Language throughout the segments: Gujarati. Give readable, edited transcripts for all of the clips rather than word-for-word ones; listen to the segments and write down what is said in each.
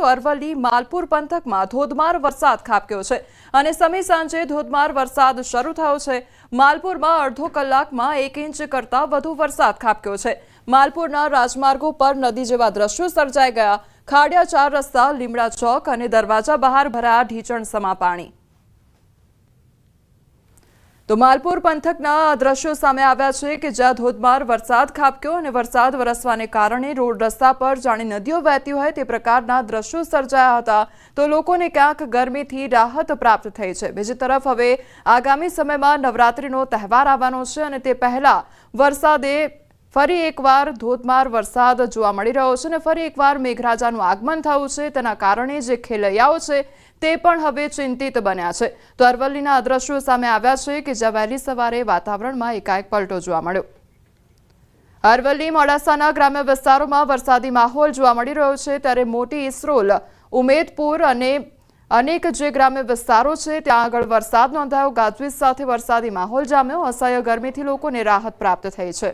તો અરવલ્લી માલપુર પંથકમાં ધોધમાર વરસાદ ખાબક્યો છે અને સમી સાંજે ધોધમાર વરસાદ શરૂ થયો છે। માલપુરમાં અડધો કલાકમાં 1 ઇંચ કરતાં વધુ વરસાદ ખાબક્યો છે। માલપુરના રાજમાર્ગો પર નદી જેવા દ્રશ્યો સર્જાઈ ગયા। ખાડિયા 4 રસ્તા, લીમડા ચોક અને દરવાજા બહાર ભરાયા ઢીચણ સમા પાણી। તો માલપુર પંથકના દ્રશ્યો સામે આવ્યા છે કે જ્યાં ધોધમાર વરસાદ ખાબક્યો અને વરસાદ વરસવાને કારણે રોડ રસ્તા પર જાણે નદીઓ વહેતી હોય તે પ્રકારના દ્રશ્યો સર્જાયા હતા। તો લોકોને ક્યાંક ગરમીથી રાહત પ્રાપ્ત થઈ છે। બીજી તરફ હવે આગામી સમયમાં નવરાત્રીનો તહેવાર આવવાનો છે અને તે પહેલા વરસાદે ફરી એકવાર ધોધમાર વરસાદ જોવા મળી રહ્યો છે અને ફરી એકવાર મેઘરાજાનું આગમન થયું છે। તેના કારણે જે ખેલૈયાઓ છે તે પણ હવે ચિંતિત બન્યા છે। તો અરવલ્લીના દ્રશ્યો સામે આવ્યા છે કે જ્યાં વહેલી સવારે વાતાવરણમાં એકાએક પલટો જોવા મળ્યો। અરવલ્લી મોડાસાના ગ્રામ્ય વિસ્તારોમાં વરસાદી માહોલ જોવા મળી રહ્યો છે, ત્યારે મોટી ઇસરોલ, ઉમેદપુર અને અનેક જે ગ્રામ્ય વિસ્તારો છે ત્યાં આગળ વરસાદ નોંધાયો। ગાજવીજ સાથે વરસાદી માહોલ જામ્યો। અસહ્ય ગરમીથી લોકોને રાહત પ્રાપ્ત થઈ છે।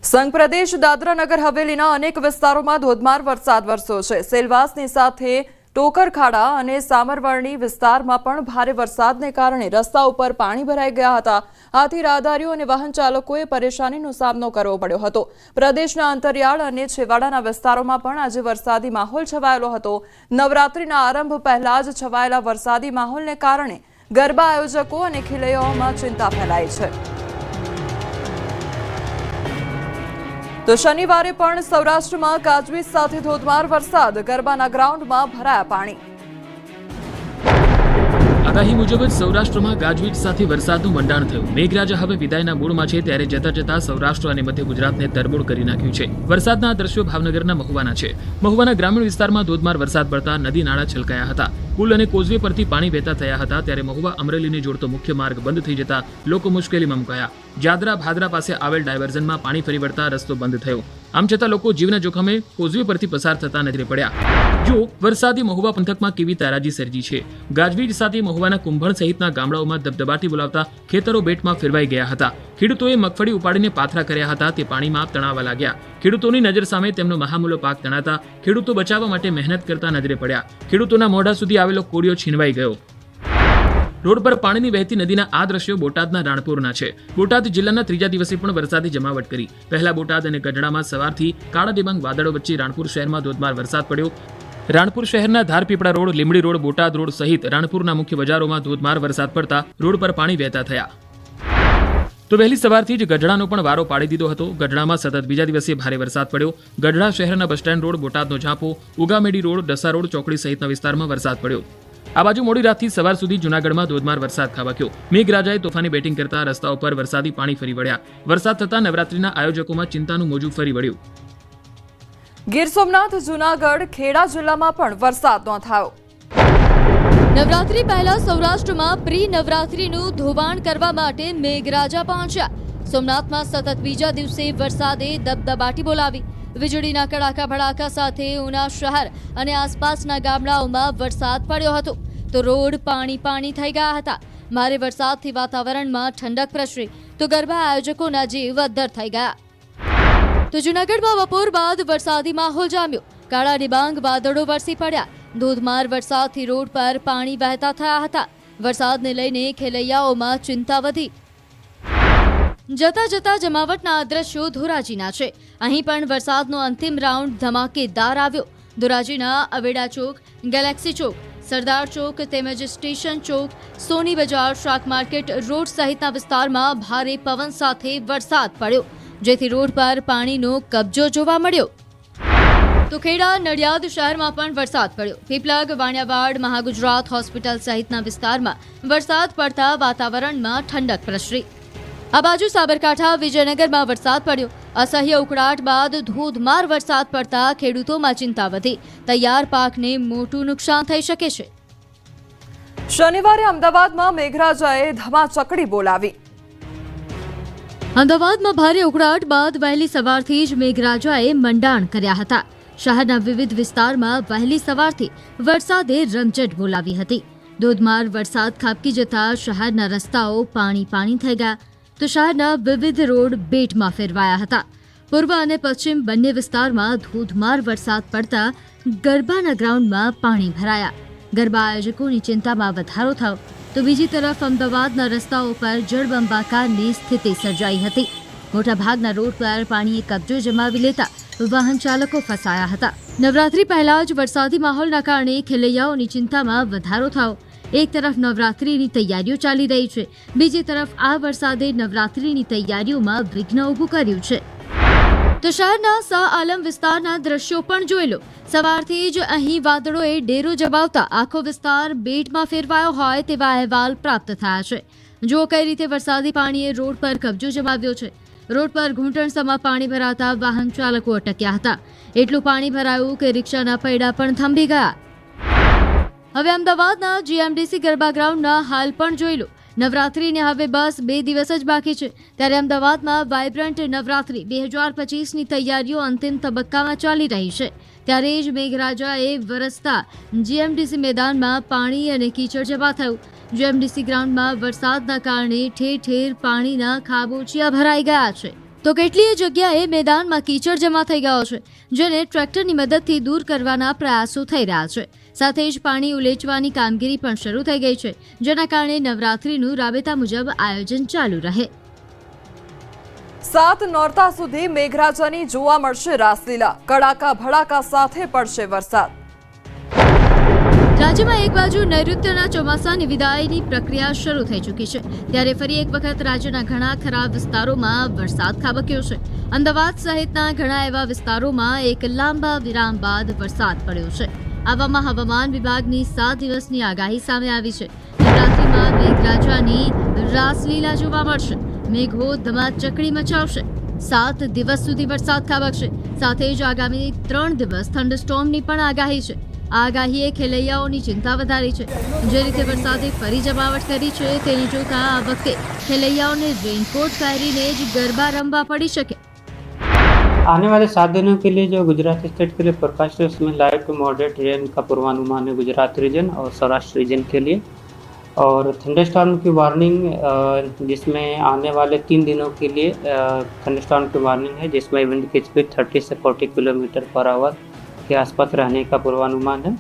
સંઘ પ્રદેશ દાદરા નગર હવેલીના અનેક વિસ્તારોમાં ધોધમાર વરસાદ વરસ્યો છે। સેલવાસની સાથે ટોકરખાડા અને સામરવર્ણી વિસ્તારમાં પણ ભારે વરસાદને કારણે રસ્તા ઉપર પાણી ભરાઈ ગયા હતા। આથી રાહદારીઓ અને વાહન ચાલકોએ પરેશાનીનો સામનો કરવો પડ્યો હતો। પ્રદેશના અંતરિયાળ અને છેવાડાના વિસ્તારોમાં પણ આજે વરસાદી માહોલ છવાયેલો હતો। નવરાત્રીના આરંભ પહેલા જ છવાયેલા વરસાદી માહોલને કારણે ગરબા આયોજકો અને ખેલૈયાઓમાં ચિંતા ફેલાઈ છે। તો શનિવારે પણ સૌરાષ્ટ્રમાં ગાજવીજ સાથે ધોધમાર વરસાદ, ગરબાના ગ્રાઉન્ડમાં ભરાયા પાણી। આગાહી મુજબ જ સૌરાષ્ટ્રમાં ગાજવીજ સાથે વરસાદનું મંડાણ થયું। મેઘરાજા હવે વિદાયના મૂડમાં છે, ત્યારે જતા જતા સૌરાષ્ટ્ર અને મધ્ય ગુજરાતને તરબોળ કરી નાખ્યું છે। વરસાદના આ દ્રશ્યો ભાવનગરના મહુવાના છે। મહુવાના ગ્રામીણ વિસ્તારમાં ધોધમાર વરસાદ પડતા નદી નાળા છલકાયા હતા। પુલ અને કોઝવે પરથી પાણી વહેતા થયા હતા, ત્યારે મહુવા અમરેલીને જોડતો મુખ્ય માર્ગ બંધ થઈ જતા લોકો મુશ્કેલીમાં મુકાયા। જાદરા ભાદરા પાસે આવેલ ડાયવર્ઝનમાં પાણી ફરી વળતા રસ્તો બંધ થયો। આમ છતાં લોકો જીવના જોખમે કોઝવે પરથી પસાર થતા નજરે પડ્યા। જો વરસાદી મહુવા પંથકમાં કેવી તારાજી સર્જી છે। ગાજવીજ સાથે મહુવાના કુંભણ સહિતના ગામડાઓમાં ધબધબાટી બોલાવતા ખેતરો બેટમાં ફેરવાઈ ગયા હતા। ખેડૂતોએ મગફળી ઉપાડીને પાથરા કર્યા હતા, તે પાણીમાં તણાવા લાગ્યા। ખેડૂતોની નજર સામે તેમનો મહામૂલો પાક તણાતા ખેડૂતો બચાવવા માટે મહેનત કરતા નજરે પડ્યા। ખેડૂતોના મોઢા સુધી આવેલો કોળિયો છીનવાઈ ગયો। રોડ પર પાણીની વહેતી નદીના આ દ્રશ્યો બોટાદના રાણપુરના છે। બોટાદ જિલ્લાના ત્રીજા દિવસે પણ વરસાદી જમાવટ કરી। પહેલા બોટાદ અને ગઢડામાં સવારથી કાળા ડિબાંગ વાદળો વચ્ચે રાણપુર શહેરમાં ધોધમાર વરસાદ પડ્યો। રાણપુર શહેરના Dharpipla road, Limdi road, Botad road સહિત રાણપુરના મુખ્ય બજારોમાં ધોધમાર વરસાદ પડતા રોડ પર પાણી વહેતા થયા। તો વહેલી સવારથી જ ગઢડાનો પણ વારો પાડી દીધો હતો। ગઢડામાં સતત બીજા દિવસે ભારે વરસાદ પડ્યો। ગઢડા શહેરના બસ સ્ટેન્ડ રોડ, બોટાદનો ઝાંપો, ઉગામેડી રોડ, ડસા રોડ, ચોકડી સહિતના વિસ્તારમાં વરસાદ પડ્યો। આ બાજુ મોડી રાતથી સવાર સુધી જૂનાગઢમાં ધોધમાર વરસાદ ખાબક્યો। મેઘરાજાએ તોફાની બેટિંગ કરતા રસ્તાઓ પર વરસાદી પાણી ફરી વળ્યા। વરસાદ થતા નવરાત્રીના આયોજકોમાં ચિંતાનું મોજું ફરી વળ્યું। ગીર સોમનાથ, જૂનાગઢ, ખેડા જિલ્લામાં પણ વરસાદ નોંધાયો। નવરાત્રી પહેલા સૌરાષ્ટ્રમાં પ્રી નવરાત્રીનું ધોવાણ કરવા માટે મેઘરાજા પહોંચ્યા। સોમનાથમાં સતત બીજા દિવસે વરસાદે દબદબાટી બોલાવી। વીજળીના કડાકા ભડાકા સાથે ઉના શહેર અને આસપાસના ગામડાઓમાં વરસાદ પડ્યો હતો, તો રોડ પાણી પાણી થઈ ગયા હતા। ભારે વરસાદથી વાતાવરણમાં ઠંડક પ્રસરી તો ગરબા આયોજકોના જીવ અદ્ધર થઈ ગયા। તો જૂનાગઢમાં બપોર બાદ વરસાદી માહોલ જામ્યો। કાળા ડિબાંગ વાદળો વરસી પડ્યા। ધોધમાર વરસાદથી રોડ પર પાણી વહેતા થયા હતા। વરસાદને લઈને ખેલૈયાઓમાં ચિંતા વધી। જતા જતા જમાવટના દ્રશ્યો ધોરાજીના છે। અહીં પણ વરસાદનો અંતિમ રાઉન્ડ ધમાકેદાર આવ્યો। ધોરાજીના અવેડા ચોક, ગેલેક્સી ચોક, સરદાર ચોક તેમજ સ્ટેશન ચોક, સોની બજાર, શાક માર્કેટ રોડ સહિતના વિસ્તારમાં ભારે પવન સાથે વરસાદ પડ્યો, જેથી રોડ પર પાણીનો કબજો જોવા મળ્યો। તો ખેડા, નડિયાદ શહેરમાં પણ વરસાદ પડ્યો। પીપલગ, વાણિયાવાડ, મહાગુજરાત હોસ્પિટલ સહિતના વિસ્તારમાં વરસાદ પડતા વાતાવરણમાં ઠંડક પ્રસરી। આ બાજુ સાબરકાંઠા, વિજયનગરમાં વરસાદ પડ્યો। અસહ્ય ઉકળાટ બાદ ધોધમાર વરસાદ પડતા ખેડૂતોમાં ચિંતા વધી। તૈયાર પાકને મોટું નુકસાન થઈ શકે છે। શનિવારે અમદાવાદમાં મેઘરાજાએ ધમાચકડી બોલાવી। અમદાવાદમાં ભારે ઉકળાટ બાદ વહેલી સવારથી જ મેઘરાજાએ મંડાણ કર્યા હતા। શહેરના વિવિધ વિસ્તારમાં વહેલી સવારથી વરસાદે રમઝટ બોલાવી હતી। ધોધમાર વરસાદ ખાબકી જતા શહેરના રસ્તાઓ પાણી પાણી થઈ ગયા। તો શહેરના વિવિધ રોડ બેટમાં ફેરવાયા હતા. પૂર્વ અને પશ્ચિમ બંને વિસ્તારમાં ધોધમાર વરસાદ પડતા ગરબાના ગ્રાઉન્ડમાં પાણી ભરાયા. ગરબા આયોજકોની ચિંતામાં વધારો થયો તો બીજી તરફ અમદાવાદના રસ્તાઓ પર જળબંબાકારની સ્થિતિ સર્જાઈ હતી. મોટાભાગના રોડ પર પાણીએ કબજો જમાવી લેતા વાહન ચાલકો ફસાયા હતા. નવરાત્રી પહેલા જ વરસાદી માહોલના કારણે ખેલૈયાઓની ચિંતામાં વધારો થયો. એક તરફ નવરાત્રીની તૈયારીઓ ચાલી રહી છે, બીજી તરફ આ વરસાદે નવરાત્રીની તૈયારીઓમાં વિઘ્ન ઊભું કર્યું છે. તો શહેરના શાહ આલમ વિસ્તારના દ્રશ્યો પણ જોઈ લો. સવારથી જ અહીં વાદળોએ ડેરો જમાવતા આખો વિસ્તાર બેટમાં ફેરવાયો હોય તેવા અહેવાલ પ્રાપ્ત થયા છે. જો કઈ રીતે વરસાદી પાણીએ રોડ પર કબજો જમાવ્યો છે. રોડ પર ઘૂંટણસમાં પાણી ભરાતા વાહન ચાલકો અટક્યા હતા. એટલું પાણી ભરાયું કે રિક્ષાના પૈડા પણ થંભી ગયા. હવે અમદાવાદના જીએમડીસી ગરબા ગ્રાઉન્ડના હાલ પણ જોઈ લો. નવરાત્રીને હવે બસ 2 દિવસ જ બાકી છે, ત્યારે અમદાવાદમાં વાઇબ્રન્ટ નવરાત્રી 2025ની તૈયારીઓ અંતિમ તબક્કામાં ચાલી રહી છે. ત્યારે જ મેઘરાજાએ વરસતા જીએમડીસી મેદાનમાં પાણી અને કીચડ જમા થયું. જીએમડીસી ગ્રાઉન્ડમાં વરસાદના કારણે ઠેર ઠેર પાણીના ખાબોચિયા ભરાઈ ગયા છે, તો કેટલીય જગ્યાએ મેદાનમાં કીચડ જમા થઈ ગયો છે, જેને ટ્રેક્ટરની મદદથી દૂર કરવાના પ્રયાસો થઈ રહ્યા છે. સાથે જ પાણી ઉલેચવાની કામગીરી પણ શરૂ થઈ ગઈ છે, જેના કારણે નવરાત્રીનું રાબેતા મુજબ આયોજન ચાલુ રહે. 7 નોરતા સુધી મેઘરાજાની જોવા મળશે રાસલીલા. કડાકા ભડાકા સાથે પડશે વરસાદ. રાજ્યમાં એક બાજુ નૈઋત્યના ચોમાસાની વિદાયની પ્રક્રિયા શરૂ થઈ ચૂકી છે, ત્યારે ફરી એક વખત રાજ્યના ઘણા ખરા વિસ્તારોમાં વરસાદ ખાબક્યો છે. અમદાવાદ સહિતના ઘણા એવા વિસ્તારોમાં એક લાંબા વિરામ બાદ વરસાદ પડ્યો છે. આવામાં હવામાન વિભાગની 7 દિવસની આગાહી સામે આવી છે. નવરાત્રીમાં મેઘરાજાની રાસલીલા જોવા મળશે. મેઘો ધમાચકડી મચાવશે. 7 દિવસ સુધી વરસાદ ખાબકશે. સાથે જ આગામી 3 દિવસ થંડરસ્ટોર્મની પણ આગાહી છે. આ આગાહીએ ખેલૈયાઓની ચિંતા વધારી છે. જે રીતે વરસાદે ફરી જમાવટ કરી છે, તેને જોતા આ વખતે ખેલૈયાઓને રેનકોટ પહેરીને જ ગરબા રમવા પડી શકે. आने वाले 7 दिनों के लिए जो गुजरात स्टेट के लिए फोरकास्ट है उसमें लाइट टू मॉडरेट रेन का पूर्वानुमान है गुजरात रीजन और सौराष्ट्र रीजन के लिए, और थंडरस्टॉर्म की वार्निंग जिसमें आने वाले 3 दिनों के लिए थंडरस्टॉर्म की वार्निंग है, जिसमें विंड की स्पीड 30 से 40 किलोमीटर पर आवर के आसपास रहने का पूर्वानुमान है.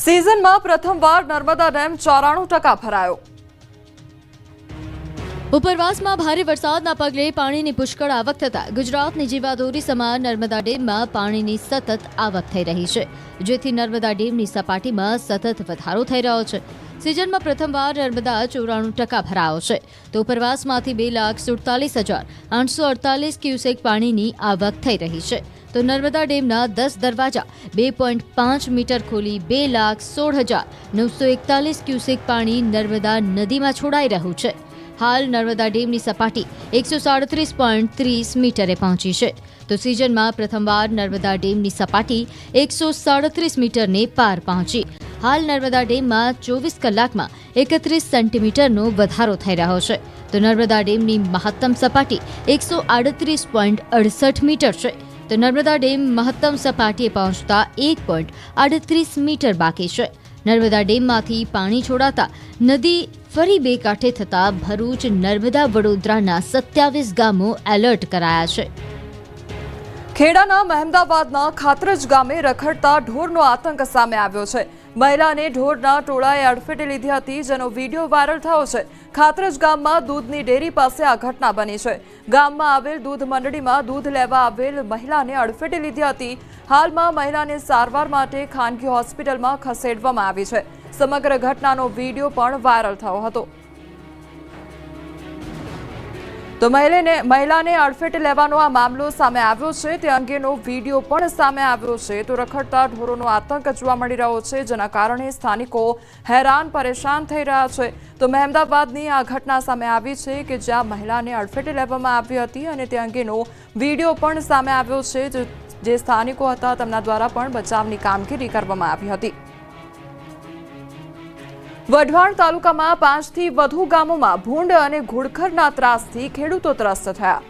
સિઝનમાં પ્રથમવાર નર્મદા ડેમ 94% ભરાયો. ઉપરવાસમાં ભારે વરસાદના પગલે પાણીની પુષ્કળ આવક થતા ગુજરાતની જીવાદોરી સમાન નર્મદા ડેમમાં પાણીની સતત આવક થઈ રહી છે, જેથી નર્મદા ડેમની સપાટીમાં સતત વધારો થઈ રહ્યો છે. સિઝનમાં પ્રથમવાર નર્મદા 94% ભરાયો છે, તો ઉપરવાસમાંથી 2,47,848 ક્યુસેક પાણીની આવક થઈ રહી છે. તો નર્મદા ડેમના 10 દરવાજા 2.5 મીટર ખોલી 2,16,941 ક્યુસેક પાણી નર્મદા નદીમાં છોડાઈ રહ્યું છે. હાલ નર્મદા ડેમની સપાટી 137.30 મીટરે પહોંચી છે, તો સિઝનમાં પ્રથમવાર નર્મદા ડેમની સપાટી 137 મીટરને પાર પહોંચી. હાલ નર્મદા ડેમમાં 24 કલાકમાં 31 સેન્ટીમીટરનો વધારો થઈ રહ્યો છે, તો નર્મદા ડેમની મહત્તમ સપાટી 138.68 મીટર છે. તો નર્મદા ડેમ મહત્તમ સપાટીએ પહોંચતા 1.38 મીટર બાકી છે. નર્મદા ડેમમાંથી પાણી છોડાતા નદી ફરી બે કાંઠે થતા ભરૂચ, નર્મદા, વડોદરાના 27 ગામો એલર્ટ કરાયા છે. ખેડાના મહેમદાવાદના ખાતરજ ગામે રખડતા ઢોરનો આતંક સામે આવ્યો છે. મહિલાને ઢોરના ટોળાએ અડફેટે લીધી હતી, જેનો વિડીયો વાયરલ થયો છે. ખાતરજ ગામમાં દૂધની ડેરી પાસે આ ઘટના બની છે. ગામમાં આવેલ દૂધ મંડળીમાં દૂધ લેવા આવેલ મહિલાને અડફેટે લીધી હતી. હાલમાં મહિલાને સારવાર માટે ખાનગી હોસ્પિટલમાં ખસેડવામાં આવી છે. સમગ્ર ઘટનાનો વિડીયો પણ વાયરલ થયો હતો. તો મહિલાને અડફેટે લેવાનો આ મામલો સામે આવ્યો છે, તે અંગેનો વિડીયો પણ સામે આવ્યો છે. તો રખડતા ઢોરોનો આતંક જોવા મળી રહ્યો છે, જેના કારણે સ્થાનિકો હેરાન પરેશાન થઈ રહ્યા છે. તો મહેમદાવાદની આ ઘટના સામે આવી છે કે જ્યાં મહિલાને અડફેટે લેવામાં આવી હતી અને તે અંગેનો વિડીયો પણ સામે આવ્યો છે. જે સ્થાનિકો હતા તેમના દ્વારા પણ બચાવની કામગીરી કરવામાં આવી હતી. વઢવાણ તાલુકામાં 5થી વધુ ગામોમાં ભૂંડ અને ઘુડખરના ત્રાસથી ખેડૂતો ત્રસ્ત થયા.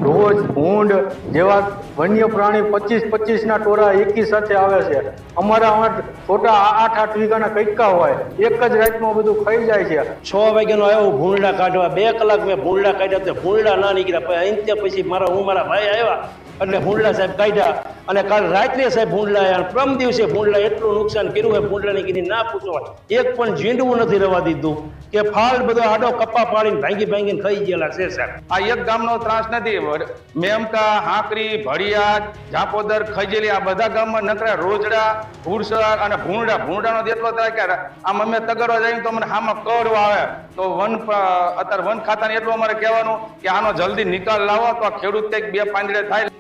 રોજ ભૂંડ જેવા વન્ય પ્રાણી 25-25ના ટોળા એકી સાથે આવે છે. અમારા છોટા 8-8 વીઘાના કૈકા હોય, એક જ રાતમાં બધું ખાઈ જાય છે. 6 વાગ્યાનો આવ્યો ભૂંડા કાઢવા, 2 કલાક મેં ભૂંડા કાઢ્યા, તો ભૂંડા ના નીકળ્યા. અંતે પછી મારા ભાઈ આવ્યા એટલે ભૂંડલા સાહેબ કાઢ્યા, અને કાલ રાત્રે સાહેબ ભૂંડલા આવ્યા. પ્રમ દિવસે ભૂંડલા એટલું નુકસાન કર્યું હોય ભૂંડલાની કીધી ના પૂછવા. એક પણ ઝીંડવું નથી રહેવા દીધું, કે ફાલ બધો આડો કપ્પા પાડીને ભાંગીને ખાઈ ગયેલા છે સાહેબ. આ એક ગામનો ત્રાસ નથી. મેમકા, હાંકરી, ભડિયાદ, ઝાપોદર, ખજેલી આ બધા ગામમાં નકરા રોજડા, ભૂરસર અને ભૂંડાનો એટલો થાય કે આમ અમે તગરવા જઈએ તો અમને આમાં કડવા આવે. તો અત્યારે વન ખાતાને એટલું અમારે કહેવાનું કે આનો જલ્દી નિકાલ લાવો તો આ ખેડૂત કંઈક 2 પાંદડે થાય.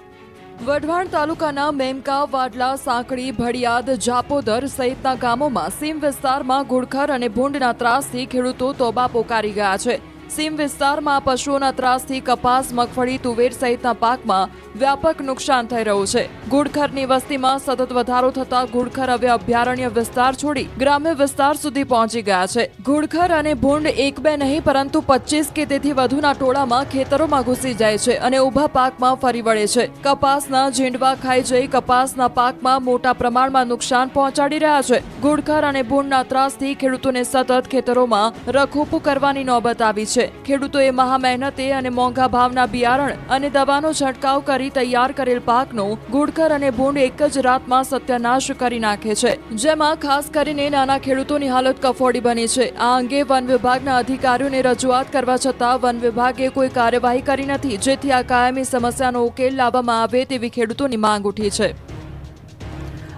વઢવાણ તાલુકાના મેમકા, વાડલા, સાંકળી, ભડિયાદ, ઝાપોદર સહિતના ગામોમાં સીમ વિસ્તારમાં ઘુડખર અને ભૂંડના ત્રાસથી ખેડૂતો તોબા પોકારી ગયા છે. સીમ વિસ્તારમાં પશુઓના ત્રાસથી કપાસ, મગફળી, તુવેર સહિતના પાકમાં વ્યાપક નુકસાન થઈ રહ્યું છે. ઘુડખરની વસ્તીમાં સતત વધારો થતા ઘુડખર હવે અભયારણ્ય વિસ્તાર છોડી ગ્રામ્ય વિસ્તાર સુધી પહોંચી ગયા છે. ઘુડખર અને ભૂંડ 1-2 નહીં પરંતુ 25 કે તેથી વધુના ટોળામાં ખેતરોમાં ઘૂસી જાય છે અને ઊભા પાકમાં ફરી વળે છે. કપાસના ઝીંડવા ખાઈ જઈ કપાસના પાકમાં મોટા પ્રમાણમાં નુકસાન પહોંચાડી રહ્યા છે. ઘુડખર અને ભૂંડના ત્રાસથી ખેડૂતોને સતત ખેતરોમાં રખોપું કરવાની નોબત આવી છે. ખેડૂતોએ મહા મહેનતે અને મોંઘા ભાવના બિયારણ અને દવાનો છંટકાવ કરી તૈયાર કરેલ પાકનો ઘુડખર અને ભૂંડ એક જ રાતમાં સત્યાનાશ કરી નાખે છે, જેમાં ખાસ કરીને નાના ખેડૂતોની હાલત કફોડી બની છે. આ અંગે વન વિભાગના અધિકારીઓને રજૂઆત કરવા છતાં વન વિભાગે કોઈ કાર્યવાહી કરી નથી, જેથી આ કાયમી સમસ્યાનો ઉકેલ લાવવામાં આવે તેવી ખેડૂતોની માંગ ઉઠી છે.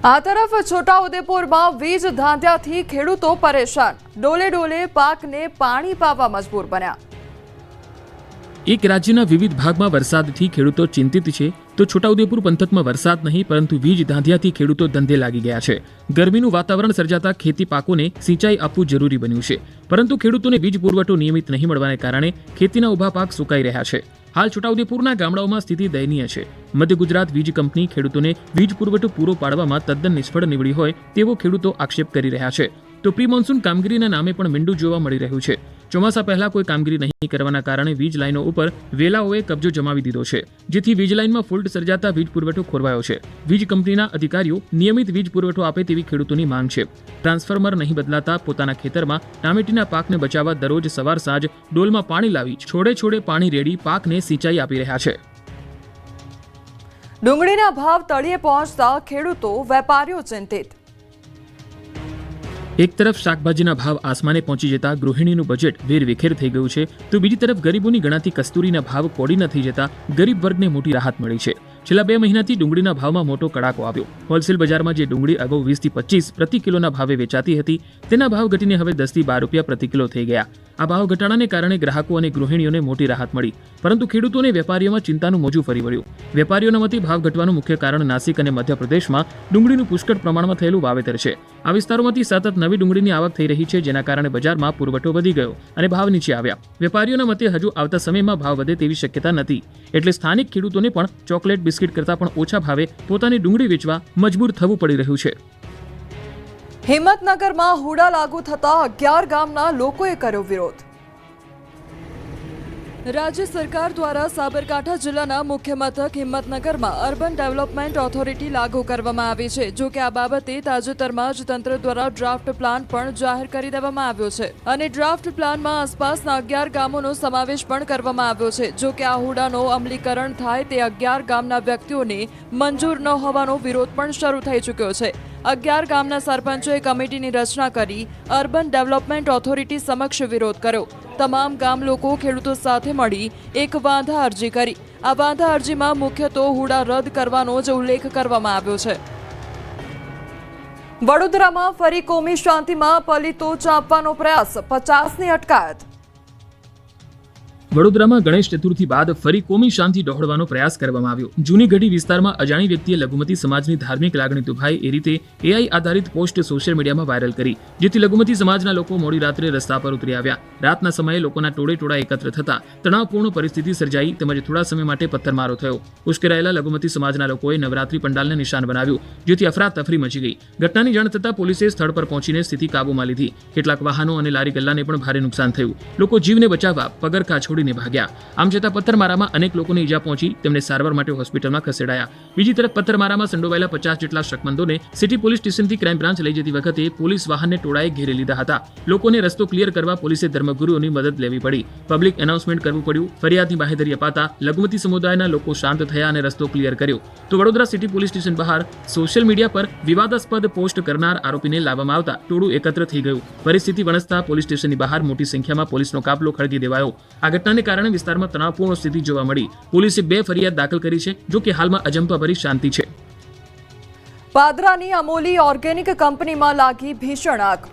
આ તરફ છોટાઉદેપુરમાં વીજ ધાંધ્યાથી ખેડૂતો પરેશાન. ડોલે પાકને પાણી પાવા મજબૂર બન્યા. એક રાજ્યના વિવિધ ભાગમાં વરસાદથી ખેડૂતો ચિંતિત છે, તો છોટાઉદેપુર પંથકમાં વરસાદ નહીં પરંતુ વીજ ધાંધિયાથી ખેડૂતો ધંધે લાગી ગયા છે. ગરમીનું વાતાવરણ સર્જાતા ખેતી પાકોને સિંચાઈ આપવું જરૂરી બન્યું છે, પરંતુ ખેડૂતોને વીજ પુરવઠો નિયમિત નહીં મળવાને કારણે ખેતીના ઊભા પાક સુકાઈ રહ્યા છે. હાલ છોટાઉદેપુરના ગામડાઓમાં સ્થિતિ દયનીય છે. મધ્ય ગુજરાત વીજ કંપની ખેડૂતોને વીજ પુરવઠો પૂરો પાડવામાં તદ્દન નિષ્ફળ નીવડી હોય તેવો ખેડૂતો આક્ષેપ કરી રહ્યા છે. તો પ્રી મોન્સૂન કામગીરીના નામે પણ મીંડું જોવા મળી રહ્યું છે. ચોમાસા પહેલા કોઈ કામગીરી નહીં કરવાના કારણે વીજ લાઈનો ઉપર વેલાઓએ કબજો જમાવી દીધો છે, જેથી વીજ લાઈનમાં ફોલ્ટ સર્જાતા વીજ પુરવઠો ખોરવાયો છે. વીજ કંપનીના અધિકારીઓ નિયમિત વીજ પુરવઠો આપે તેવી ખેડૂતોની માંગ છે. ટ્રાન્સફોર્મર નહીં બદલાતા પોતાના ખેતરમાં ટામેટીના પાકને બચાવવા દરરોજ સવાર સાંજ ડોલમાં પાણી લાવી છોડે પાણી રેડી પાકને સિંચાઈ આપી રહ્યા છે. ડુંગળીના ભાવ તળિયે પહોંચતા ખેડૂતો, વેપારીઓ ચિંતિત. એક તરફ શાકભાજીના ભાવ આસમાને પહોંચી જતા ગૃહિણીનું બજેટ વેરવિખેર થઈ ગયું છે, તો બીજી તરફ ગરીબોની ગણાતી કસ્તુરીના ભાવ કોડી ન થઈ જતા ગરીબ વર્ગને મોટી રાહત મળી છે. છેલ્લા 2 મહિનાથી ડુંગળીના ભાવમાં મોટો કડાકો આવ્યો. હોલસેલ બજારમાં જે ડુંગળી અગાઉ 20 થી 25 પ્રતિ કિલોના ભાવે વેચાતી હતી, તેના ભાવ ઘટીને હવે 10 થી 12 રૂપિયા પ્રતિ કિલો થઈ ગયા. આ ભાવ ઘટાડાને કારણે ગ્રાહકો અને ગૃહિણીઓને મોટી રાહત મળી, પરંતુ ખેડૂતોને વેપારીઓમાં ચિંતાનું મોજું ફરી વળ્યું. વેપારીઓના મતે ભાવ ઘટવાનું મુખ્ય કારણ નાસિક અને મધ્યપ્રદેશમાં ડુંગળીનું પુષ્કળ પ્રમાણમાં થયેલું વાવેતર છે. આ વિસ્તારોમાંથી સતત નવી ડુંગળીની આવક થઈ રહી છે, જેના કારણે બજારમાં પુરવઠો વધી ગયો અને ભાવ નીચે આવ્યા. વેપારીઓના મતે હજુ આવતા સમયમાં ભાવ વધે તેવી શક્યતા નથી, એટલે સ્થાનિક ખેડૂતોને પણ ચોકલેટ બિસ્કિટ કરતાં પણ ઓછા ભાવે પોતાની ડુંગળી વેચવા મજબૂર થવું પડી રહ્યું છે. હિંમતનગરમાં હુડા લાગુ થતા 11 ગામના લોકોએ કર્યો વિરોધ. રાજ્ય સરકાર દ્વારા સાબરકાંઠા જિલ્લાના મુખ્ય મથક હિંમતનગરમાં અર્બન ડેવલપમેન્ટ ઓથોરિટી લાગુ કરવામાં આવી છે. જો કે આ બાબતે તાજેતરમાં જ તંત્ર દ્વારા ડ્રાફ્ટ પ્લાન પણ જાહેર કરી દેવામાં આવ્યો છે અને ડ્રાફ્ટ પ્લાનમાં આસપાસના 11 ગામોનો સમાવેશ પણ કરવામાં આવ્યો છે. જો કે આ હુડાનો અમલીકરણ થાય તે 11 ગામના વ્યક્તિઓને મંજૂર ન હોવાનો વિરોધ પણ શરૂ થઈ ચૂક્યો છે. 11 ગામના સરપંચોએ કમિટીની રચના કરી અર્બન ડેવલપમેન્ટ ઓથોરિટી સમક્ષ વિરોધ કર્યો. તમામ ગામ લોકો ખેડૂતો સાથે મળી એક વાંધા અરજી કરી. આ વાંધા અરજીમાં મુખ્ય તો હુડા રદ કરવાનો જ ઉલ્લેખ કરવામાં આવ્યો છે. વડોદરામાં ફરી કોમી શાંતિમાં પલિતો ચાંપવાનો પ્રયાસ, 50ની અટકાયત. વડોદરામાં ગણેશ ચતુર્થી બાદ ફરી કોમી શાંતિ ડહોળવાનો પ્રયાસ કરવામાં આવ્યો. જૂની ગઢી વિસ્તારમાં અજાણી વ્યક્તિએ લઘુમતી સમાજની ધાર્મિક લાગણી દુભાય એ રીતે AI આધારિત પોસ્ટ સોશિયલ મીડિયામાં વાયરલ કરી, જેથી લઘુમતી સમાજના લોકો મોડી રાત્રે રસ્તા પર ઉતરી આવ્યા. રાતના સમયે લોકોના ટોળે એકત્ર થતા તણાવપૂર્ણ પરિસ્થિતિ સર્જાઈ, તેમજ થોડા સમય માટે પથ્થરમારો થયો. ઉશ્કેરાયેલા લઘુમતી સમાજના લોકોએ નવરાત્રી પંડાલને નિશાન બનાવ્યું, જેથી અફરાતફરી મચી ગઈ. ઘટનાની જાણ થતાં પોલીસે સ્થળ પર પહોંચીને સ્થિતિ કાબૂમાં લીધી. કેટલાક વાહનો અને લારી ગલ્લાને પણ ભારે નુકસાન થયું. લોકો જીવને બચાવવા પગરખા છોડી છોડીને ભાગ્યા. આમ છતાં પથ્થરમારામાં અનેક લોકોને ઈજા પહોંચી, તેમને સારવાર માટે હોસ્પિટલમાં ખસેડાયા. બીજી તરફ પથ્થરમારામાં સંડોવાયેલા 50 જેટલા શકમંદોને સિટી પોલીસ સ્ટેશનથી ક્રાઇમ બ્રાન્ચ લઈ જતી વખતે પોલીસ વાહનને ટોળાએ ઘેરી લીધા હતા. લોકોને રસ્તો ક્લિયર કરવા પોલીસે ધર્મગુરુઓની મદદ લેવી પડી. પબ્લિક એનાઉન્સમેન્ટ કરવું પડ્યું. ફરિયાદની બાહેધરી અપાતા લઘુમતી સમુદાયના લોકો શાંત થયા અને રસ્તો ક્લિયર કર્યો. તો વડોદરા સિટી પોલીસ સ્ટેશન બહાર સોશિયલ મીડિયા પર વિવાદાસ્પદ પોસ્ટ કરનાર આરોપીને લાવવામાં આવતા ટોળું એકત્ર થઈ ગયું. પરિસ્થિતિ વણસતા પોલીસ સ્ટેશનની બહાર મોટી સંખ્યામાં પોલીસનો કાફલો ખડકી દેવાયો. આ ઘટનાને કારણે વિસ્તારમાં તણાવપૂર્ણ સ્થિતિ જોવા મળી. પોલીસે 2 ફરિયાદ દાખલ કરી છે, જો કે હાલમાં અજંપાભરી શાંતિ છે. પાદરાની અમોલી ઓર્ગેનિક કંપનીમાં લાગી ભીષણ આગ.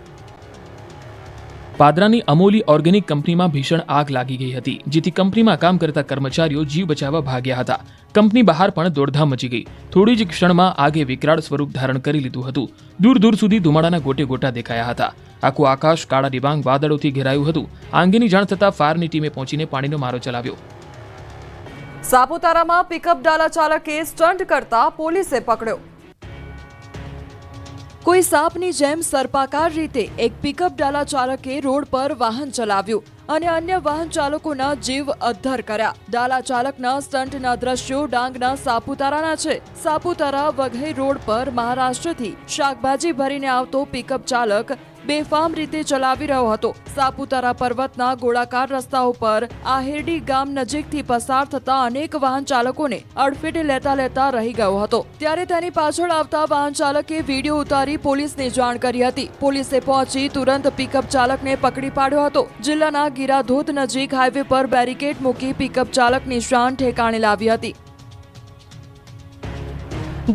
પાદરાની અમોલી ઓર્ગેનિક કંપનીમાં ભીષણ આગ લાગી ગઈ હતી, જેથી કંપનીમાં કામ કરતા કર્મચારીઓ જીવ બચાવવા ભાગ્યા હતા. કંપની બહાર પણ દોડધામ મચી ગઈ. થોડી જ ક્ષણમાં આગે વિકરાળ સ્વરૂપ ધારણ કરી લીધું હતું. દૂર દૂર સુધી ધુમાડાના ગોટે ગોટા દેખાયા હતા. આખું આકાશ કાળા ડિબાંગ વાદળોથી ઘેરાયું હતું. આ અંગેની જાણ થતાં ફાયરની ટીમે પહોંચીને પાણીનો મારો ચલાવ્યો. સાપુતારામાં પિકઅપ ડાલા ચાલકે સ્ટન્ટ કરતા પોલીસે પકડ્યો. કોઈ સાપની જેમ સર્પાકાર રીતે એક પિકઅપ ડાલા ચાલકે રોડ પર વાહન ચલાવ્યું અને અન્ય વાહન ચાલકોના જીવ અદ્ધર કર્યા. ડાલા ચાલકના સ્ટન્ટના દ્રશ્યો ડાંગના સાપુતારાના છે. સાપુતારા વઘઈ રોડ પર મહારાષ્ટ્રથી શાકભાજી ભરીને આવતો પિકઅપ ચાલક બેફામ રીતે ચલાવી રહ્યો હતો. સાપુતારા પર્વતના ગોળાકાર રસ્તાઓ પર આહેરડી ગામ નજીકથી પસાર થતા અનેક વાહન ચાલકોને અડફેટે લેતા રહી ગયો હતો. ત્યારે તેની પાછળ આવતા વાહન ચાલકે વિડીયો ઉતારી પોલીસને જાણ કરી હતી. પોલીસે પહોંચી તુરંત પિકઅપ ચાલકને પકડી પાડ્યો હતો. જિલ્લાના ગીરાધોધ નજીક હાઈવે પર બેરિકેડ મૂકી પિકઅપ ચાલકની શાન ઠેકાણે લાવી હતી.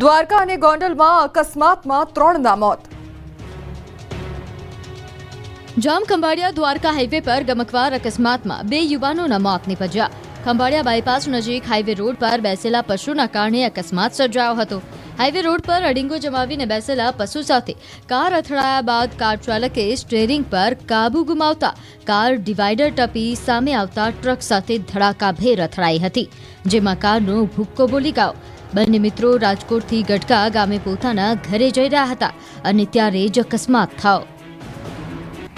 દ્વારકા અને ગોંડલમાં અકસ્માતમાં 3ના મોત. જામ ખંભાળિયા દ્વારકા હાઈવે પર ગમકવાર અકસ્માતમાં 2 યુવાનોના મોત નીપજ્યા. ખંભાળિયા બાયપાસ નજીક હાઈવે રોડ પર બેસેલા પશુના કારણે અકસ્માત સર્જાયો હતો. હાઈવે રોડ પર અડીંગો જમાવીને બેસેલા પશુ સાથે કાર અથડાયા બાદ કાર ચાલકે સ્ટીયરિંગ પર કાબુ ગુમાવતા કાર ડિવાઈડર ટપી સામે આવતા ટ્રક સાથે ધડાકાભેર અથડાઈ હતી, જેમાં કારનો ભૂક્કો બોલી ગયો. બંને મિત્રો રાજકોટથી ગટકા ગામે પોતાના ઘરે જઈ રહ્યા હતા અને ત્યારે જ અકસ્માત થયો.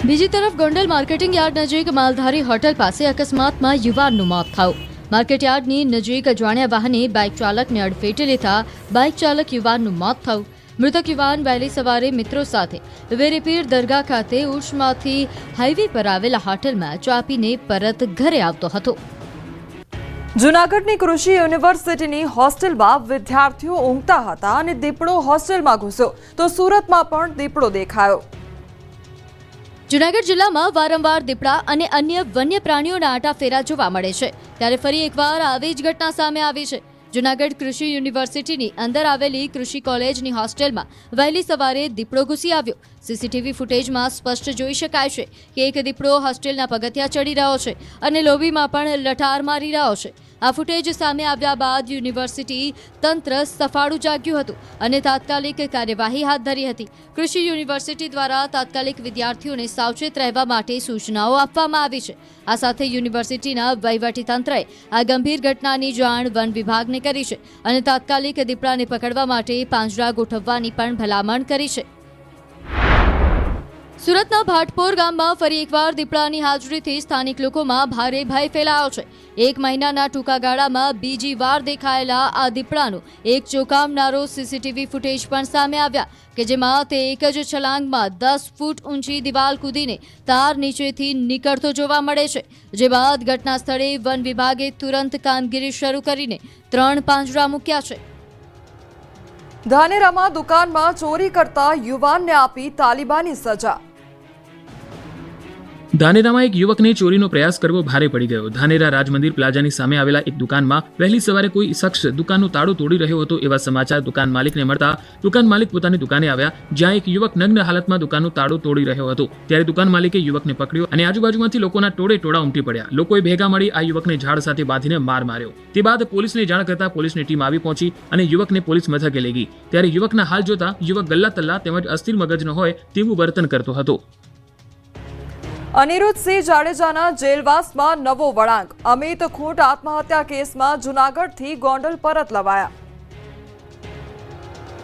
બીજી તરફ ગોંડલ માર્કેટિંગ યાર્ડ નજીક માલધારી હોટલ પાસે અકસ્માતમાં યુવાનનું મોત થયું. માર્કેટ યાર્ડની નજીક અજાણ્યા વાહને બાઇક ચાલકને અડફેટે લેતા બાઇક ચાલક યુવાનનું મોત થયું. મૃતક યુવાન વહેલી સવારે મિત્રો સાથે વેરેપીર દરગાહ ખાતે ઉર્ષમાંથી હાઈવે પર આવેલા હોટલમાં ચા પીને પરત ઘરે આવતો હતો. જૂનાગઢની કૃષિ યુનિવર્સિટીની હોસ્ટેલમાં વિદ્યાર્થીઓ ઊંઘતા હતા અને દીપડો હોસ્ટેલમાં ઘૂસ્યો તો સુરતમાં પણ દીપડો દેખાયો. જૂનાગઢ જિલ્લામાં વારંવાર દીપડા અને અન્ય વન્ય પ્રાણીઓના આંટાફેરા જોવા મળે છે. ત્યારે ફરી એકવાર આવી જ ઘટના સામે આવી છે. જૂનાગઢ કૃષિ યુનિવર્સિટીની અંદર આવેલી કૃષિ કોલેજની હોસ્ટેલમાં વહેલી સવારે દીપડો ઘૂસી આવ્યો. સીસીટીવી ફૂટેજમાં સ્પષ્ટ જોઈ શકાય છે કે એક દીપડો હોસ્ટેલના પગથિયા ચડી રહ્યો છે અને લોબીમાં પણ લટાર મારી રહ્યો છે. આ ફૂટેજ સામે આવ્યા બાદ યુનિવર્સિટી તંત્ર સફાળું જાગ્યું હતું અને તાત્કાલિક કાર્યવાહી હાથ ધરી હતી. કૃષિ યુનિવર્સિટી દ્વારા તાત્કાલિક વિદ્યાર્થીઓને સાવચેત રહેવા માટે સૂચનાઓ આપવામાં આવી છે. આ સાથે યુનિવર્સિટીના વહીવટીતંત્રએ આ ગંભીર ઘટનાની જાણ વન વિભાગને કરી છે અને તાત્કાલિક દીપડાને પકડવા માટે પાંજરા ગોઠવવાની પણ ભલામણ કરી છે. સુરતના ભાટપોર ગામમાં ફરી એકવાર દીપડાની હાજરીથી સ્થાનિક લોકોમાં ભારે ભય ફેલાયો છે. 1 મહિનાના ટૂંકા ગાળામાં બીજી વાર દેખાયેલા આ દીપડાનો એક ચોંકાવનારો સીસીટીવી ફૂટેજ પણ સામે આવ્યા કે જેમાં તે એક જ છલાંગમાં 10 ફૂટ ઊંચી દિવાલ કૂદીને તાર નીચેથી નીકળતો જોવા મળે છે. જે બાદ ઘટના સ્થળે વન વિભાગે તુરંત કામગીરી શરૂ કરીને 3 પાંજરા મૂક્યા છે. ધાનેરામાં દુકાનમાં ચોરી કરતા યુવાનને આપી તાલિબાની સજા. ધાનેરામાં એક યુવકને ચોરીનો પ્રયાસ કરવો ભારે પડી ગયો. ધાનેરા રાજમંદિર પ્લાઝાની સામે આવેલા એક દુકાનમાં વહેલી સવારે કોઈ શખ્સ દુકાનનું તાળું તોડી રહ્યો હતો એવા સમાચાર દુકાન માલિકને મળતા દુકાન માલિક પોતાની દુકાને આવ્યા, જ્યાં એક યુવક નગ્ન હાલતમાં દુકાનનું તાળું તોડી રહ્યો હતો. ત્યારે દુકાન માલિકે યુવકને પકડ્યો અને આજુબાજુમાંથી લોકોના ટોળા ઉમટી પડ્યા. લોકોએ ભેગા મળી આ યુવકને ઝાડ સાથે બાંધીને માર માર્યો. તે બાદ પોલીસને જાણ કરતા પોલીસની ટીમ આવી પહોંચી અને યુવકને પોલીસ મથકે લઈ ગઈ. ત્યારે યુવકના હાલ જોતા યુવક ગલ્લા તલ્લા તેમજ અસ્થિર મગજનો હોય તેવું વર્તન કરતો હતો. અનિરુદ્ધસિંહ જાડેજાના જેલવાસમાં નવો વળાંક. અમિત ખૂંટ આત્મહત્યા કેસમાં જૂનાગઢથી ગોંડલ પરત લવાયા.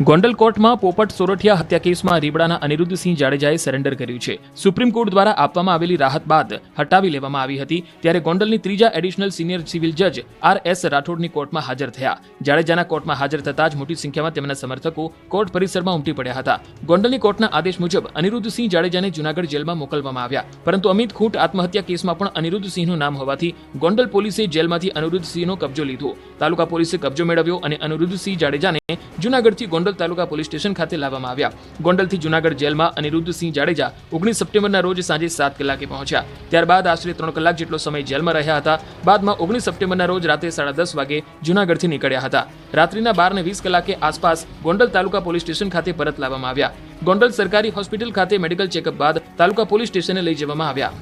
ગોંડલ કોર્ટમાં પોપટ સોરઠિયા હત્યા કેસમાં રીબડાના અનિરુદ્ધસિંહ જાડેજાએ સરેન્ડર કર્યું છે. સુપ્રીમ કોર્ટ દ્વારા આપવામાં આવેલી રાહત બાદ હટાવી લેવામાં આવી હતી. ત્યારે ગોંડલની ત્રીજા એડિશનલ સિનિયર સિવિલ જજ R.S. રાઠોડની કોર્ટમાં હાજર થયા. જાડેજાના કોર્ટમાં હાજર થતા જ મોટી સંખ્યામાં તેમના સમર્થકો કોર્ટ પરિસરમાં ઉમટી પડ્યા હતા. ગોંડલની કોર્ટના આદેશ મુજબ અનિરુદ્ધસિંહ જાડેજાને જૂનાગઢ જેલમાં મોકલવામાં આવ્યા. પરંતુ અમિત ખૂંટ આત્મહત્યા કેસમાં પણ અનિરુદ્ધસિંહનું નામ હોવાથી ગોંડલ પોલીસે જેલમાંથી અનિરુદ્ધસિંહનો કબજો લીધો. તાલુકા પોલીસે કબજો મેળવ્યો અને અનિરુદ્ધસિંહ જાડેજાને જૂનાગઢથી ગોંડલ તાલુકા પોલીસ સ્ટેશન ખાતે લાવવામાં આવ્યા. ગોંડલથી જૂનાગઢ જેલમાં અનિરુદ્ધસિંહ જાડેજા 19 સપ્ટેમ્બરના રોજ સાંજે 7 કલાકે પહોંચ્યા. ત્યારબાદ આશરે 3 કલાક જેટલો સમય જેલમાં રહ્યા હતા. બાદમાં 19 સપ્ટેમ્બરના રોજ રાતે 10:30 વાગે જૂનાગઢથી નીકળ્યા હતા. રાત્રિના 12:20 કલાકે આસપાસ ગોંડલ તાલુકા પોલીસ સ્ટેશન ખાતે પરત લાવવામાં આવ્યા. ગોંડલ સરકારી હોસ્પિટલ ખાતે મેડિકલ ચેકઅપ બાદ તાલુકા પોલીસ સ્ટેશને લઈ જવામાં આવ્યા.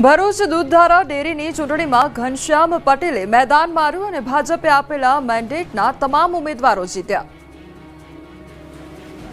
ભરૂચ દૂધધારા ડેરીની ચૂંટણીમાં ઘનશ્યામ પટેલે મેદાન માર્યું અને ભાજપે આપેલા મેન્ડેટના તમામ ઉમેદવારો જીત્યા.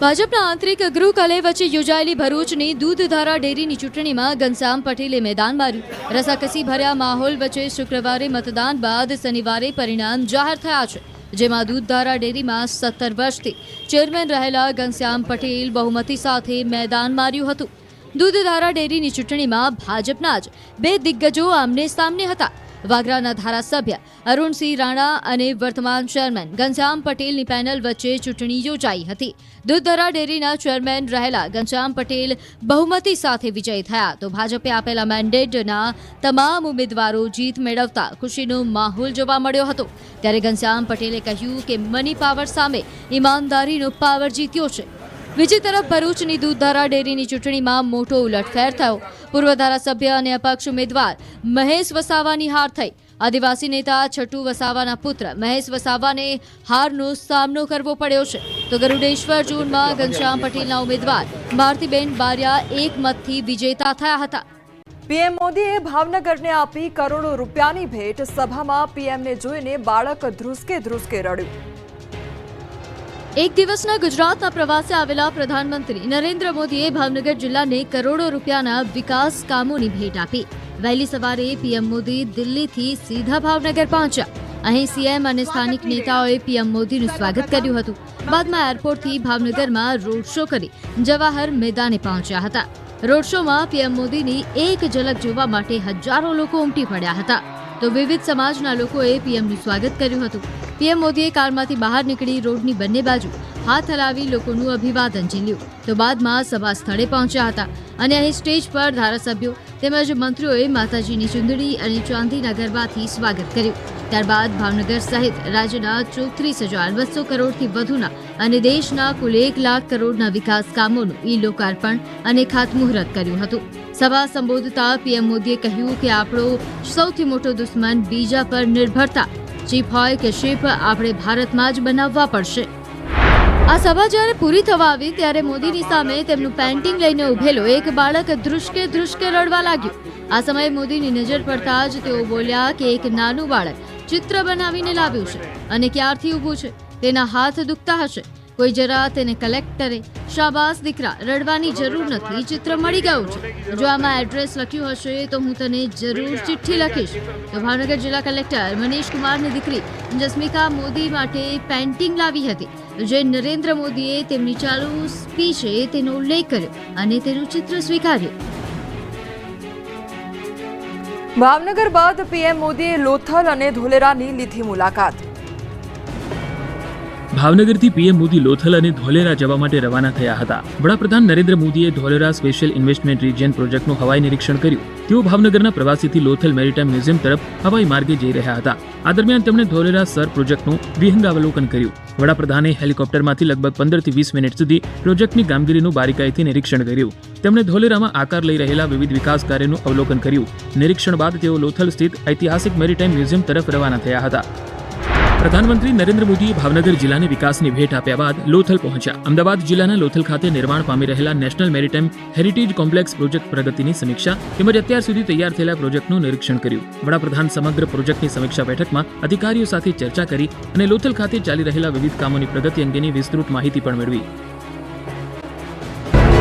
ભાજપના આંતરિક ગૃહ કલહ વચ્ચે યોજાયેલી ભરૂચની દૂધધારા ડેરીની ચૂંટણીમાં ઘનશ્યામ પટેલે મેદાન માર્યું. રસાકસી ભર્યા માહોલ વચ્ચે શુક્રવારે મતદાન બાદ શનિવારે પરિણામ જાહેર થયા છે. જેમાં દૂધધારા ડેરીમાં 17 વર્ષથી ચેરમેન રહેલા ઘનશ્યામ પટેલ બહુમતી સાથે મેદાન માર્યું હતું. દૂધધારા ડેરીની ચૂંટણીમાં ભાજપના જ 2 દિગ્ગજો આમને સામને હતા. વાગરાના ધારાસભ્ય અરુણસિંહ રાણા અને વર્તમાન ચેરમેન ઘનશ્યામ પટેલની પેનલ વચ્ચે ચૂંટણી યોજાઈ હતી. દૂધધારા ડેરીના ચેરમેન રહેલા ઘનશ્યામ પટેલ બહુમતી સાથે વિજયી થયા તો ભાજપે આપેલા મેન્ડેટના તમામ ઉમેદવારો જીત મેળવતા ખુશીનો માહોલ જોવા મળ્યો હતો. ત્યારે ઘનશ્યામ પટેલે કહ્યું કે મની પાવર સામે ઈમાનદારીનો પાવર જીત્યો છે. બીજી તરફ ભરૂચની દૂધધારા ડેરીની ચૂંટણીમાં મોટો ઉલટફેર થયો. પૂર્વ ધારાસભ્ય અને અપક્ષ ઉમેદવાર મહેશ વસાવાની હાર થઈ. આદિવાસી નેતા છટુ વસાવાના પુત્ર મહેશ વસાવાને હારનો સામનો કરવો પડ્યો છે. તો ગરુડેશ્વર ઝોનમાં ઘનશ્યામ પટેલના ઉમેદવાર ભારતીબેન બારિયા 1 મતથી વિજેતા થયા હતા. પીએમ મોદીએ ભાવનગરને આપી કરોડો રૂપિયાની ભેટ. સભામાં પીએમને જોઈને બાળક ધ્રુસકે રડ્યું. એક દિવસના ગુજરાતના પ્રવાસે આવેલા પ્રધાનમંત્રી નરેન્દ્ર મોદીએ ભાવનગર જિલ્લાને કરોડો રૂપિયાના વિકાસ કામોની ભેટ આપી. વહેલી સવારે પીએમ મોદી દિલ્હીથી સીધા ભાવનગર પહોંચ્યા. અહીં સીએમ અને સ્થાનિક નેતાઓએ પીએમ મોદીનું સ્વાગત કર્યું હતું. બાદમાં એરપોર્ટથી ભાવનગરમાં રોડ શો કરી જવાહર મેદાને પહોંચ્યા હતા. રોડ શોમાં પીએમ મોદીની એક ઝલક જોવા માટે હજારો લોકો ઉમટી પડ્યા હતા. તો વિવિધ સમાજના લોકોએ પીએમનું સ્વાગત કર્યું હતું. પીએમ મોદીએ કારમાંથી બહાર નીકળી રોડની બંને બાજુ હાથ હલાવી લોકોનું અભિવાદન ઝીલ્યું. તો બાદમાં સભા સ્થળે પહોંચ્યા હતા અને અહીં સ્ટેજ પર ધારાસભ્યો તેમજ મંત્રીઓએ માતાજીની ચુંદડી અને ચાંદીના ગરબાથી સ્વાગત કર્યું. ત્યારબાદ ભાવનગર સહિત રાજ્યના 34,200 કરોડથી વધુના અને દેશના કુલ 1 લાખ કરોડના વિકાસ કામોનું ઈ-લોકાર્પણ અને ખાતમુહૂર્ત કર્યું હતું. સભા સંબોધતા પીએમ મોદીએ કહ્યું કે આપણો સૌથી મોટો દુશ્મન બીજા પર નિર્ભરતા. ચીપ હોય કે શિપ, આપણે ભારતમાં જ બનાવવા પડશે. આ સભા જ્યારે પૂરી થવા આવી ત્યારે મોદીની સામે તેમનું પેન્ટિંગ લઈને ઉભેલો એક બાળક ધ્રુસકે રડવા લાગ્યું. આ સમયે મોદીની નજર પડતા જ તેઓ બોલ્યા કે એક નાનું બાળક ચિત્ર બનાવીને લાવ્યું છે અને ક્યારથી ઊભું છે, તેના હાથ દુખતા હશે. કોઈ જરા તેને કલેક્ટ કરે. શાબાશ દીકરા, રડવાની જરૂર નથી, ચિત્ર મળી ગયું છે. જો આમાં એડ્રેસ લખ્યું હશે તો હું તને જરૂર ચિઠ્ઠી લખીશ. તો ભાવનગર જિલ્લા કલેક્ટર મનીષ કુમારની દીકરી જસ્મિકા મોદી માટે પેન્ટિંગ લાવી હતી, જે નરેન્દ્ર મોદીએ તેમની ચાલુ સ્પીચે તેનો ઉલ્લેખ કર્યો અને તેનું ચિત્ર સ્વીકાર્યું. ભાવનગર બાદ પીએમ મોદીએ લોથલ અને ધોલેરાની લીધી મુલાકાત. ભાવનગરથી પીએમ મોદી લોથલ અને ધોલેરા જવા માટે રવાના થયા હતા. વડાપ્રધાન નરેન્દ્ર મોદીએ ધોલેરા સ્પેશિયલ ઇન્વેસ્ટમેન્ટ રિજિયન પ્રોજેક્ટનું હવાઈ નિરીક્ષણ કર્યું. તેઓ ભાવનગરના પ્રવાસીથી લોથલ મેરીટાઈમ મ્યુઝિયમ તરફ હવાઈ માર્ગે જઈ રહ્યા હતા. આ દરમિયાન તેમણે ધોલેરા સર પ્રોજેક્ટનું વિહંગાવલોકન કર્યું. વડાપ્રધાને હેલિકોપ્ટરમાંથી લગભગ 15 થી 20 મિનિટ સુધી પ્રોજેક્ટની કામગીરીનું બારીકાઈથી નિરીક્ષણ કર્યું. તેમણે ધોલેરામાં આકાર લઈ રહેલા વિવિધ વિકાસ કાર્યનું અવલોકન કર્યું. નિરીક્ષણ બાદ તેઓ લોથલ સ્થિત ઐતિહાસિક મેરીટાઈમ મ્યુઝિયમ તરફ રવાના થયા હતા. પ્રધાનમંત્રી નરેન્દ્ર મોદીએ ભાવનગર જિલ્લાને વિકાસની ભેટ આપ્યા બાદ લોથલ પહોંચ્યા. અમદાવાદ જિલ્લાના લોથલ ખાતે નિર્માણ પામી રહેલા national maritime heritage complex project પ્રગતિની સમીક્ષા તેમજ અત્યાર સુધી તૈયાર થયેલા પ્રોજેક્ટનું નિરીક્ષણ કર્યું. વડાપ્રધાન સમગ્ર પ્રોજેક્ટની સમીક્ષા બેઠકમાં અધિકારીઓ સાથે ચર્ચા કરી અને લોથલ ખાતે ચાલી રહેલા વિવિધ કામોની પ્રગતિ અંગેની વિસ્તૃત માહિતી પણ મેળવી.